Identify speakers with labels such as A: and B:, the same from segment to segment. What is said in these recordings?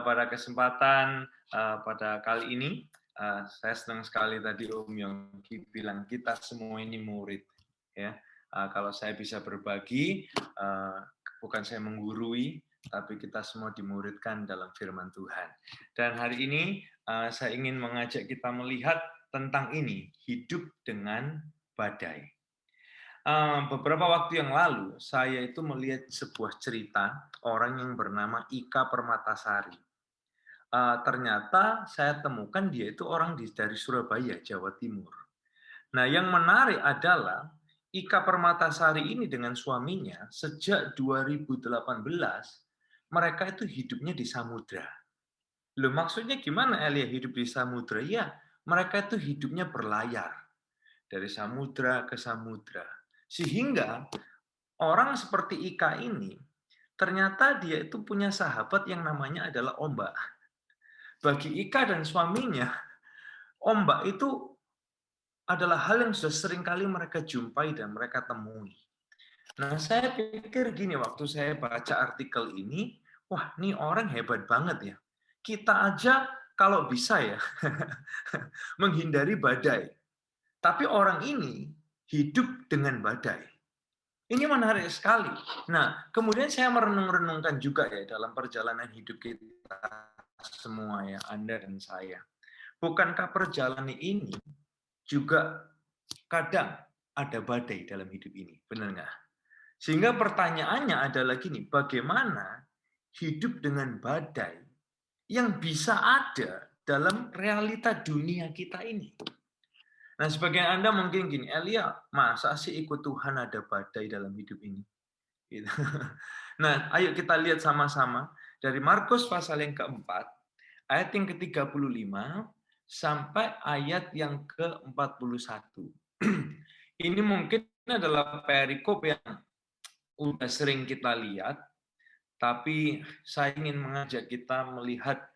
A: pada kesempatan pada kali ini, saya senang sekali tadi Om Yongki bilang kita semua ini murid, ya. Kalau saya bisa berbagi, bukan saya menggurui, tapi kita semua dimuridkan dalam firman Tuhan. Dan hari ini saya ingin mengajak kita melihat tentang ini, hidup dengan badai. Beberapa waktu yang lalu, saya itu melihat sebuah cerita orang yang bernama Ika Permatasari. Ternyata saya temukan dia itu orang dari Surabaya, Jawa Timur. Nah, yang menarik adalah Ika Permatasari ini dengan suaminya sejak 2018 mereka itu hidupnya di samudra. Loh, maksudnya gimana Elia hidup di samudra? Ya, mereka itu hidupnya berlayar dari samudra ke samudra. Sehingga orang seperti Ika ini ternyata dia itu punya sahabat yang namanya adalah ombak. Bagi Ika dan suaminya, ombak itu adalah hal yang sudah sering kali mereka jumpai dan mereka temui. Nah, saya pikir gini waktu saya baca artikel ini, wah, ini orang hebat banget ya. Kita aja kalau bisa ya menghindari badai. Tapi orang ini hidup dengan badai. Ini menarik sekali. Nah, kemudian saya merenung-renungkan juga ya dalam perjalanan hidup kita semua ya, Anda dan saya. Bukankah perjalanan ini juga kadang ada badai dalam hidup ini, benar nggak? Sehingga pertanyaannya adalah gini, bagaimana hidup dengan badai yang bisa ada dalam realita dunia kita ini? Nah, sebagian Anda mungkin gini, Elia, masa sih ikut Tuhan ada badai dalam hidup ini? Gitu. Nah, ayo kita lihat sama-sama dari Markus pasal yang keempat, ayat yang ke-35 sampai ayat yang ke-41. Ini mungkin adalah perikop yang udah sering kita lihat, tapi saya ingin mengajak kita melihat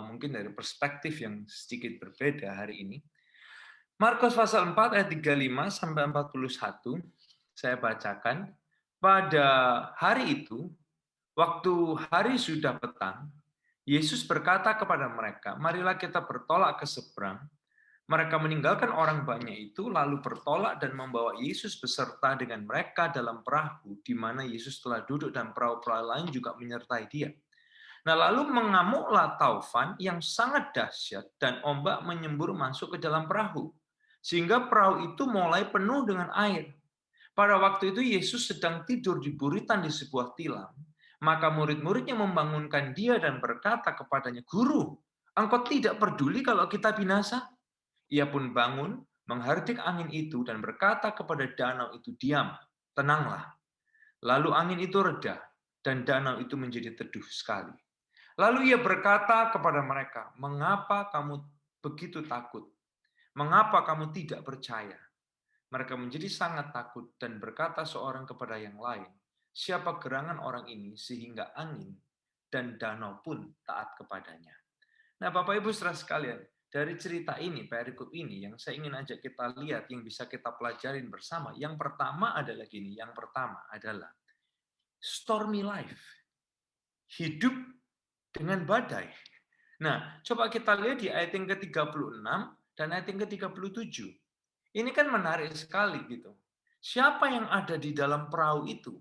A: mungkin dari perspektif yang sedikit berbeda hari ini. Markus pasal 4 ayat 35 sampai 41, saya bacakan. Pada hari itu, waktu hari sudah petang, Yesus berkata kepada mereka, marilah kita bertolak ke seberang. Mereka meninggalkan orang banyak itu, lalu bertolak dan membawa Yesus beserta dengan mereka dalam perahu, di mana Yesus telah duduk dan perahu-perahu lain juga menyertai dia. Nah, lalu mengamuklah taufan yang sangat dahsyat dan ombak menyembur masuk ke dalam perahu, sehingga perahu itu mulai penuh dengan air. Pada waktu itu Yesus sedang tidur di buritan di sebuah tilam. Maka murid-muridnya membangunkan dia dan berkata kepadanya, Guru, engkau tidak peduli kalau kita binasa? Ia pun bangun, menghardik angin itu dan berkata kepada danau itu, diam, tenanglah. Lalu angin itu reda dan danau itu menjadi teduh sekali. Lalu ia berkata kepada mereka, mengapa kamu begitu takut? Mengapa kamu tidak percaya? Mereka menjadi sangat takut dan berkata seorang kepada yang lain, siapa gerangan orang ini sehingga angin dan danau pun taat kepadanya. Nah, Bapak Ibu saudara sekalian, dari cerita ini, perikop ini yang saya ingin ajak kita lihat, yang bisa kita pelajarin bersama. Yang pertama adalah gini, yang pertama adalah stormy life. Hidup dengan badai. Nah, coba kita lihat di ayat yang ke-36 dan ayat yang ke-37. Ini kan menarik sekali gitu. Siapa yang ada di dalam perahu itu?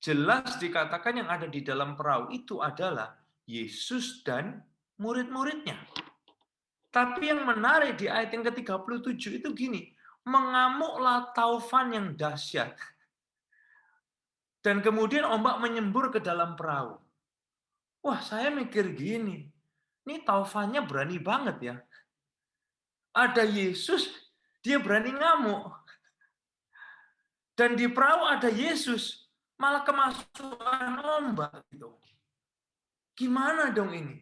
A: Jelas dikatakan yang ada di dalam perahu itu adalah Yesus dan murid-muridnya. Tapi yang menarik di ayat yang ke-37 itu gini, mengamuklah taufan yang dahsyat. Dan kemudian ombak menyembur ke dalam perahu. Wah, saya mikir gini, ini taufannya berani banget ya. Ada Yesus, dia berani ngamuk. Dan di perahu ada Yesus, malah kemasukan ombak gitu. Gimana dong ini?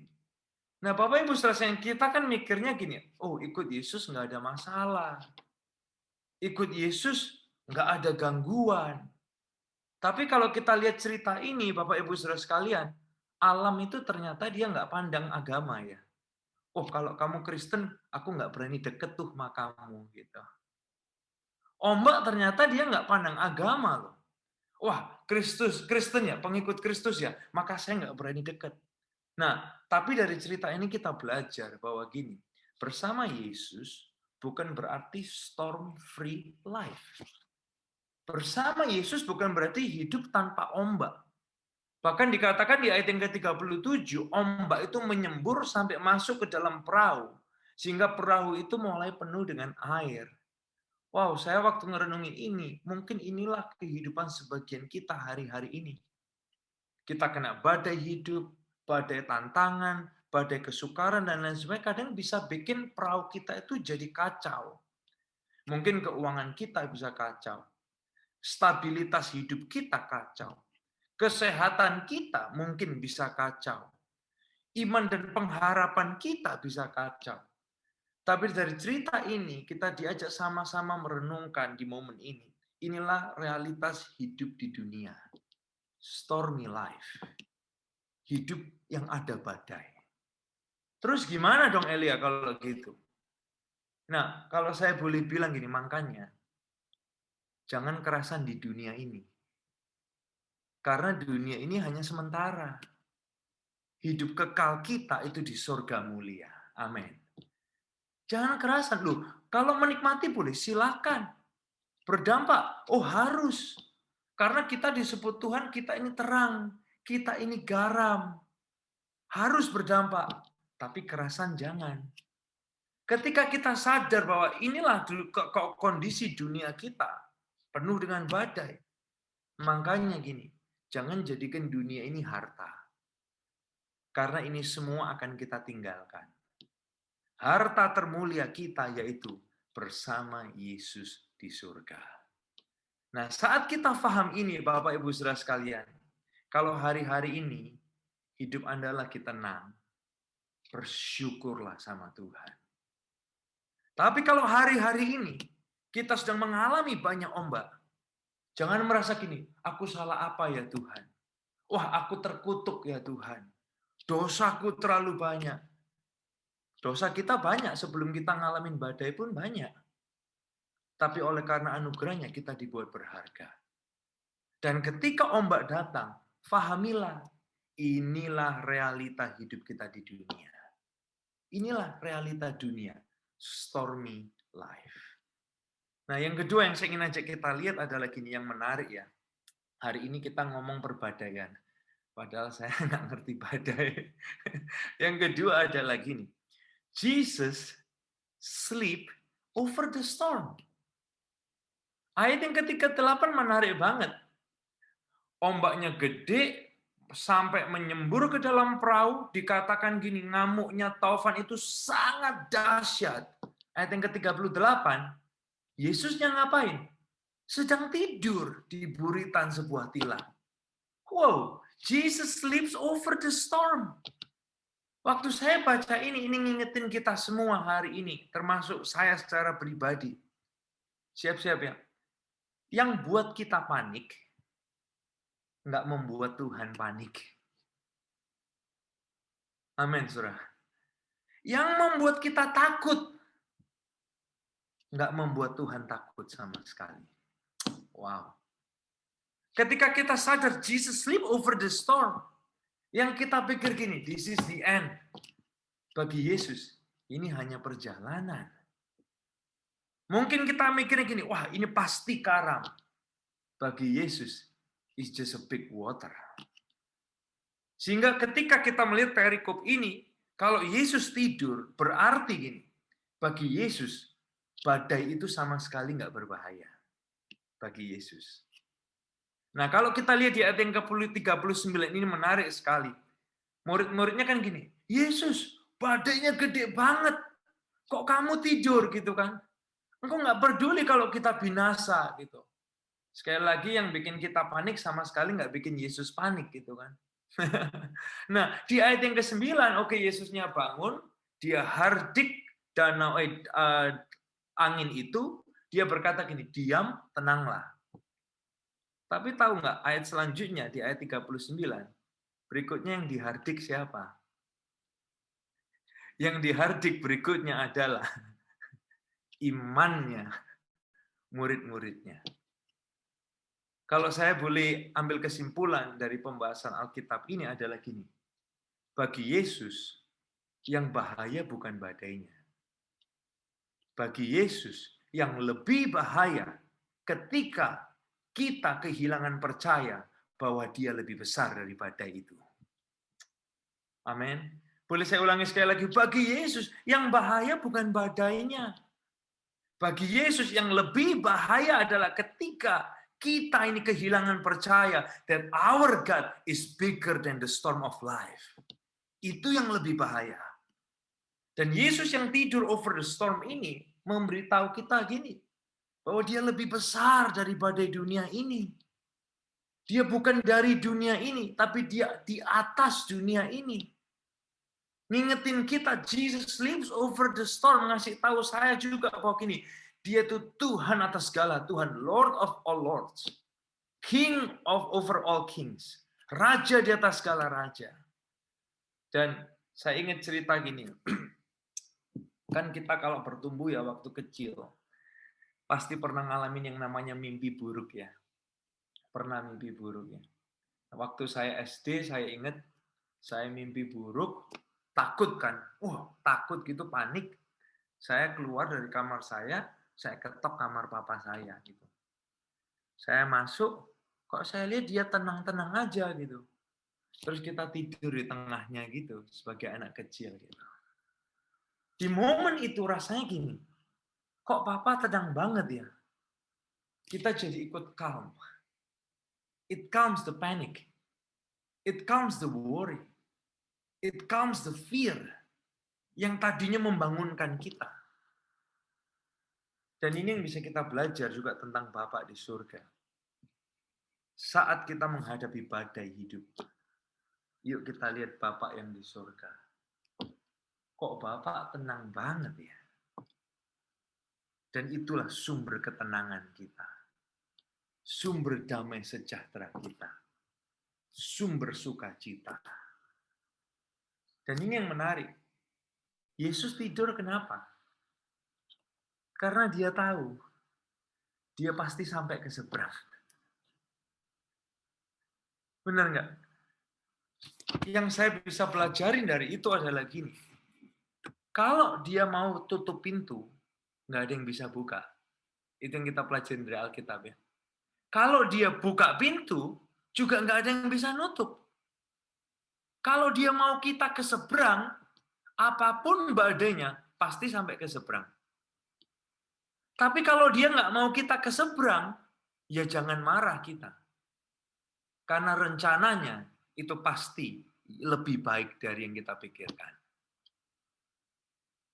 A: Nah, Bapak Ibu saudara yang kita kan mikirnya gini, oh ikut Yesus nggak ada masalah. Ikut Yesus nggak ada gangguan. Tapi kalau kita lihat cerita ini, Bapak Ibu saudara sekalian, alam itu ternyata dia nggak pandang agama ya. Oh, kalau kamu Kristen, aku nggak berani deket tuh sama kamu gitu. Ombak ternyata dia nggak pandang agama loh. Wah, Kristen ya, pengikut Kristus ya, maka saya nggak berani dekat. Nah, tapi dari cerita ini kita belajar bahwa gini, bersama Yesus bukan berarti storm free life. Bersama Yesus bukan berarti hidup tanpa ombak. Bahkan dikatakan di ayat yang ke-37, ombak itu menyembur sampai masuk ke dalam perahu. Sehingga perahu itu mulai penuh dengan air. Wow, saya waktu ngerenungin ini, mungkin inilah kehidupan sebagian kita hari-hari ini. Kita kena badai hidup, badai tantangan, badai kesukaran, dan lain sebagainya. Kadang bisa bikin perahu kita itu jadi kacau. Mungkin keuangan kita bisa kacau. Stabilitas hidup kita kacau. Kesehatan kita mungkin bisa kacau. Iman dan pengharapan kita bisa kacau. Tapi dari cerita ini, kita diajak sama-sama merenungkan di momen ini. Inilah realitas hidup di dunia. Stormy life. Hidup yang ada badai. Terus gimana dong Elia kalau gitu? Nah, kalau saya boleh bilang gini, makanya jangan kerasan di dunia ini. Karena dunia ini hanya sementara. Hidup kekal kita itu di surga mulia. Amin. Jangan kerasan loh. Kalau menikmati boleh silakan. Berdampak, oh harus. Karena kita disebut Tuhan, kita ini terang, kita ini garam. Harus berdampak, tapi kerasan jangan. Ketika kita sadar bahwa inilah kondisi dunia kita, penuh dengan badai. Makanya gini, jangan jadikan dunia ini harta. Karena ini semua akan kita tinggalkan. Harta termulia kita yaitu bersama Yesus di surga. Nah, saat kita paham ini, Bapak Ibu Saudara sekalian, kalau hari-hari ini hidup Anda lagi tenang, bersyukurlah sama Tuhan. Tapi kalau hari-hari ini kita sedang mengalami banyak ombak, jangan merasa gini, aku salah apa ya Tuhan? Wah, aku terkutuk ya Tuhan. Dosaku terlalu banyak. Dosa kita banyak sebelum kita ngalamin badai pun banyak. Tapi oleh karena anugerahnya kita dibuat berharga. Dan ketika ombak datang, fahamilah, inilah realita hidup kita di dunia. Inilah realita dunia, stormy life. Nah, yang kedua yang saya ingin ajak kita lihat adalah gini, yang menarik ya. Hari ini kita ngomong perbadaian. Padahal saya nggak ngerti badai. Yang kedua adalah gini, Jesus sleep over the storm. Ayat yang ke-38 menarik banget. Ombaknya gede, sampai menyembur ke dalam perahu, dikatakan gini, ngamuknya taufan itu sangat dahsyat. Ayat yang ke-38, Yesusnya ngapain? Sedang tidur di buritan sebuah tilam. Wow, Jesus sleeps over the storm. Waktu saya baca ini ngingetin kita semua hari ini, termasuk saya secara pribadi. Siap-siap ya. Yang buat kita panik, nggak membuat Tuhan panik. Amin, saudara. Yang membuat kita takut, nggak membuat Tuhan takut sama sekali. Wow. Ketika kita sadar Jesus sleep over the storm, yang kita pikir gini, this is the end. Bagi Yesus, ini hanya perjalanan. Mungkin kita mikirnya gini, wah ini pasti karam. Bagi Yesus, it's just a big water. Sehingga ketika kita melihat perikop ini, kalau Yesus tidur, berarti gini, bagi Yesus, badai itu sama sekali nggak berbahaya. Bagi Yesus. Nah, kalau kita lihat di ayat yang ke-39 ini menarik sekali. Murid-muridnya kan gini, Yesus, badainya gede banget. Kok kamu tidur gitu kan? Engkau nggak peduli kalau kita binasa gitu. Sekali lagi yang bikin kita panik sama sekali nggak bikin Yesus panik gitu kan. Nah, di ayat yang ke-9, oke, Yesusnya bangun, dia hardik danau angin itu, dia berkata gini, diam, tenanglah. Tapi tahu nggak, ayat selanjutnya di ayat 39, berikutnya yang dihardik siapa? Yang dihardik berikutnya adalah imannya murid-muridnya. Kalau saya boleh ambil kesimpulan dari pembahasan Alkitab ini adalah gini. Bagi Yesus, yang bahaya bukan badainya. Bagi Yesus, yang lebih bahaya ketika kita kehilangan percaya bahwa Dia lebih besar dari badai itu. Amin. Boleh saya ulangi sekali lagi, bagi Yesus yang bahaya bukan badainya. Bagi Yesus yang lebih bahaya adalah ketika kita ini kehilangan percaya that our God is bigger than the storm of life. Itu yang lebih bahaya. Dan Yesus yang tidur over the storm ini memberitahu kita gini, bahwa Dia lebih besar dari badai dunia ini. Dia bukan dari dunia ini, tapi Dia di atas dunia ini. Ngingetin kita, Jesus lives over the storm. Ngasih tahu saya juga bahwa gini, Dia itu Tuhan atas segala Tuhan, Lord of all lords, King of over all kings, Raja di atas segala raja. Dan saya ingat cerita gini, kan kita kalau bertumbuh ya waktu kecil, pasti pernah ngalamin yang namanya mimpi buruk ya. Pernah mimpi buruk ya. Waktu saya SD, saya ingat, saya mimpi buruk, takut kan, takut gitu, panik. Saya keluar dari kamar saya ketok kamar papa saya gitu. Saya masuk, kok saya lihat dia tenang-tenang aja gitu. Terus kita tidur di tengahnya gitu, sebagai anak kecil gitu. Di momen itu rasanya gini, kok papa tenang banget ya? Kita jadi ikut calm. It calms the panic. It calms the worry. It calms the fear yang tadinya membangunkan kita. Dan ini yang bisa kita belajar juga tentang Bapak di surga. Saat kita menghadapi badai hidup, yuk kita lihat Bapak yang di surga. Kok Bapak tenang banget ya? Dan itulah sumber ketenangan kita. Sumber damai sejahtera kita. Sumber sukacita. Dan ini yang menarik. Yesus tidur kenapa? Karena Dia tahu, Dia pasti sampai ke seberang. Benar nggak? Yang saya bisa pelajarin dari itu adalah gini. Kalau Dia mau tutup pintu, nggak ada yang bisa buka. Itu yang kita pelajarin dari Alkitab ya. Kalau Dia buka pintu, juga nggak ada yang bisa nutup. Kalau Dia mau kita ke seberang, apapun badainya, pasti sampai ke seberang. Tapi kalau Dia nggak mau kita ke seberang, ya jangan marah kita. Karena rencananya itu pasti lebih baik dari yang kita pikirkan.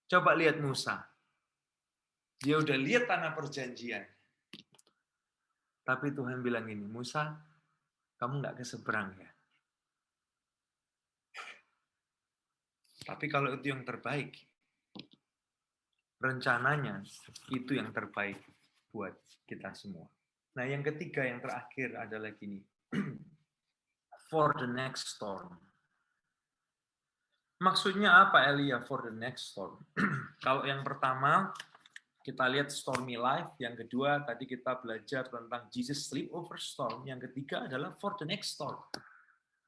A: Coba lihat Musa. Dia udah lihat tanah perjanjian. Tapi Tuhan bilang ini, Musa, kamu nggak ke seberang ya. Tapi kalau itu yang terbaik, rencananya itu yang terbaik buat kita semua. Nah, yang ketiga, yang terakhir adalah gini. For the next storm. Maksudnya apa, Elia, for the next storm? Kalau yang pertama, kita lihat stormy life. Yang kedua, tadi kita belajar tentang Jesus sleep over storm. Yang ketiga adalah for the next storm.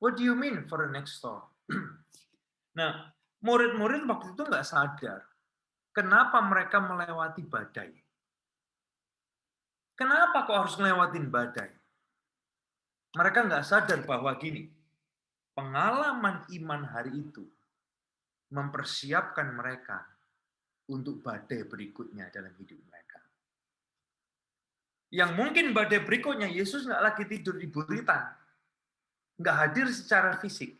A: What do you mean for the next storm? Nah, murid-murid waktu itu nggak sadar. Kenapa mereka melewati badai? Kenapa kok harus ngelewatin badai? Mereka nggak sadar bahwa gini, pengalaman iman hari itu mempersiapkan mereka untuk badai berikutnya dalam hidup mereka. Yang mungkin badai berikutnya, Yesus nggak lagi tidur di buritan. Nggak hadir secara fisik.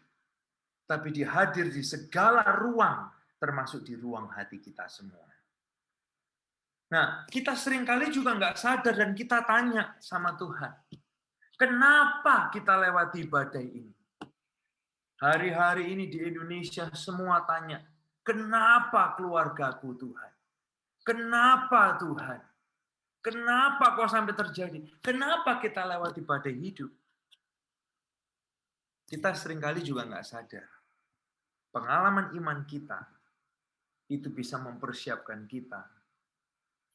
A: Tapi Dia hadir di segala ruang, termasuk di ruang hati kita semua. Nah, kita seringkali juga nggak sadar dan kita tanya sama Tuhan, kenapa kita lewati badai ini? Hari-hari ini di Indonesia semua tanya, kenapa keluargaku Tuhan? Kenapa Tuhan? Kenapa kok sampai terjadi? Kenapa kita lewati badai hidup? Kita seringkali juga nggak sadar. Pengalaman iman kita itu bisa mempersiapkan kita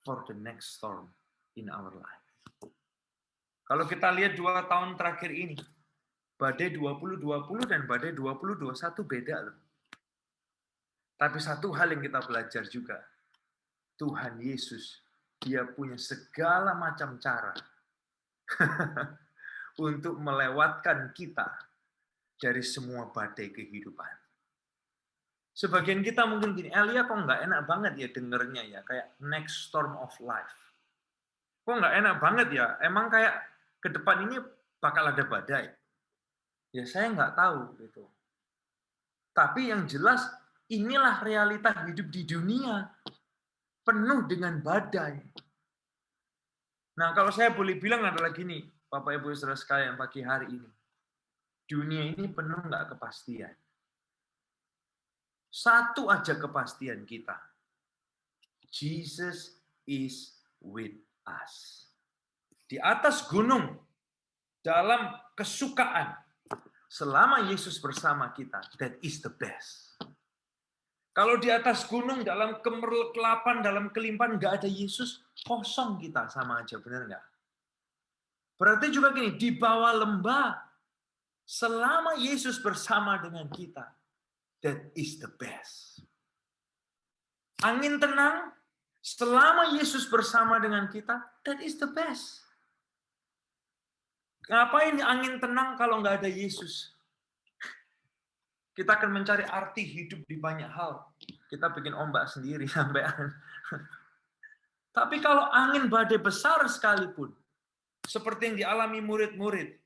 A: for the next storm in our life. Kalau kita lihat 2 tahun terakhir ini, Badai 2020 dan badai 2021 beda loh. Tapi satu hal yang kita belajar juga, Tuhan Yesus, dia punya segala macam cara untuk melewatkan kita dari semua badai kehidupan. Sebagian kita mungkin gini, Elia kok nggak enak banget ya dengernya ya, kayak next storm of life. Kok nggak enak banget ya, emang kayak ke depan ini bakal ada badai. Ya saya nggak tahu gitu. Tapi yang jelas, inilah realita hidup di dunia, penuh dengan badai. Nah, kalau saya boleh bilang adalah gini, Bapak Ibu Saudara sekalian pagi hari ini. Dunia ini penuh nggak kepastian. Satu aja kepastian kita. Jesus is with us. Di atas gunung, dalam kesukaan, selama Yesus bersama kita, that is the best. Kalau di atas gunung, dalam kelapan, dalam kelimpahan, nggak ada Yesus, kosong kita, sama aja, benar nggak? Berarti juga gini, di bawah lembah, selama Yesus bersama dengan kita, that is the best. Angin tenang, selama Yesus bersama dengan kita, that is the best. Ngapain angin tenang kalau nggak ada Yesus? Kita akan mencari arti hidup di banyak hal. Kita bikin ombak sendiri sampai. Tapi kalau angin badai besar sekalipun, seperti yang dialami murid-murid,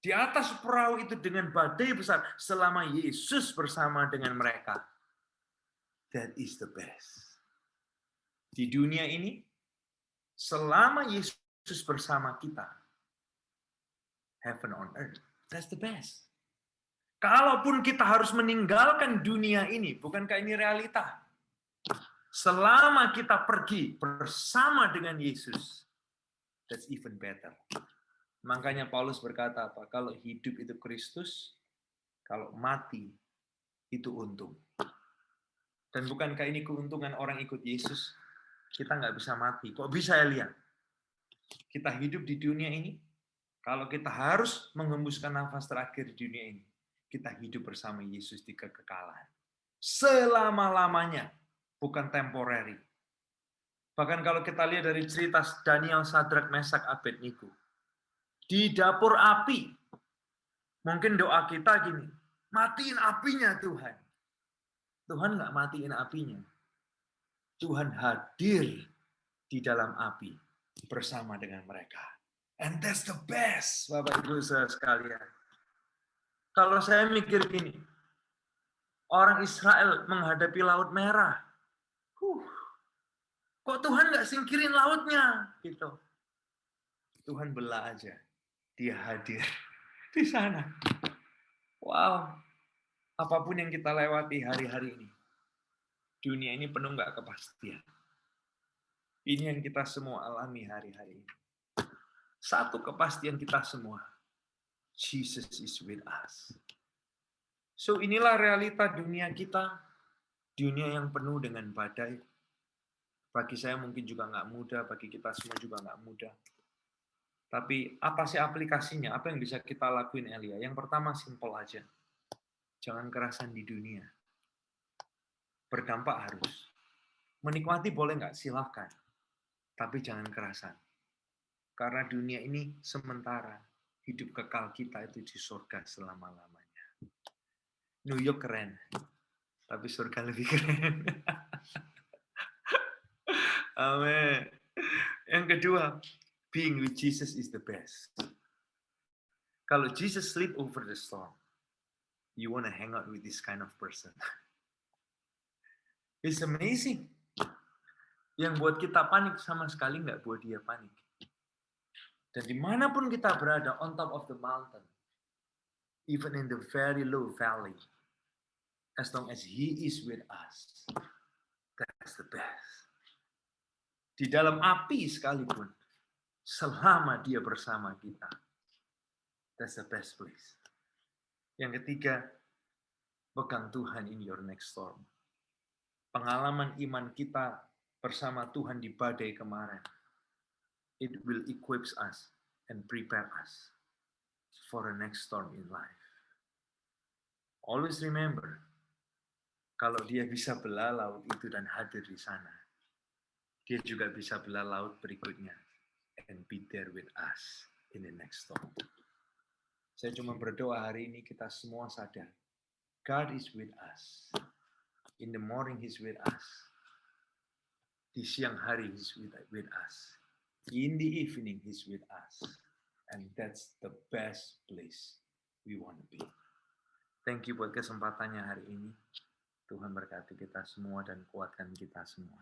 A: di atas perahu itu dengan badai besar, selama Yesus bersama dengan mereka, that is the best. Di dunia ini, selama Yesus bersama kita, heaven on earth, that's the best. Kalaupun kita harus meninggalkan dunia ini, bukankah ini realita? Selama kita pergi bersama dengan Yesus, that's even better. Makanya Paulus berkata apa? Kalau hidup itu Kristus, kalau mati itu untung. Dan bukankah ini keuntungan orang ikut Yesus? Kita nggak bisa mati. Kok bisa ya lihat? Kita hidup di dunia ini, kalau kita harus mengembuskan nafas terakhir di dunia ini, kita hidup bersama Yesus di kekekalan. Selama-lamanya, bukan temporary. Bahkan kalau kita lihat dari cerita Daniel, Sadrak, Mesak, Abednego, di dapur api, mungkin doa kita gini, matiin apinya Tuhan. Tuhan nggak matiin apinya. Tuhan hadir di dalam api bersama dengan mereka. And that's the best, Bapak Ibu Saudara sekalian. Kalau saya mikir gini, orang Israel menghadapi Laut Merah. Kok Tuhan nggak singkirin lautnya? Gitu. Tuhan belah aja. Dia hadir di sana. Wow. Apapun yang kita lewati hari-hari ini. Dunia ini penuh nggak kepastian. Ini yang kita semua alami hari-hari ini. Satu kepastian kita semua. Jesus is with us. So inilah realita dunia kita. Dunia yang penuh dengan badai. Bagi saya mungkin juga nggak mudah, bagi kita semua juga nggak mudah. Tapi apa sih aplikasinya? Apa yang bisa kita lakuin, Elia? Yang pertama simpel aja. Jangan kerasan di dunia. Berdampak harus. Menikmati boleh nggak? Silahkan. Tapi jangan kerasan. Karena dunia ini sementara. Hidup kekal kita itu di surga selama-lamanya. New York keren. Tapi surga lebih keren. Amin. Yang kedua, being with Jesus is the best. Kalau Jesus sleep over the storm, you want to hang out with this kind of person. It's amazing. Yang buat kita panik sama sekali nggak buat dia panik. Dan dimanapun kita berada, on top of the mountain, even in the very low valley, as long as He is with us, that's the best. Di dalam api sekalipun, selama Dia bersama kita, that's the best place. Yang ketiga, pegang Tuhan in your next storm. Pengalaman iman kita bersama Tuhan di badai kemarin, it will equip us and prepare us for the next storm in life. Always remember, kalau dia bisa belah laut itu dan hadir di sana, dia juga bisa belah laut berikutnya and be there with us in the next storm. Saya cuma berdoa hari ini kita semua sadar, God is with us. In the morning He's with us. Di siang hari He's with us. In the evening He's with us. And that's the best place we want to be. Thank you buat kesempatannya hari ini. Tuhan berkati kita semua dan kuatkan kita semua.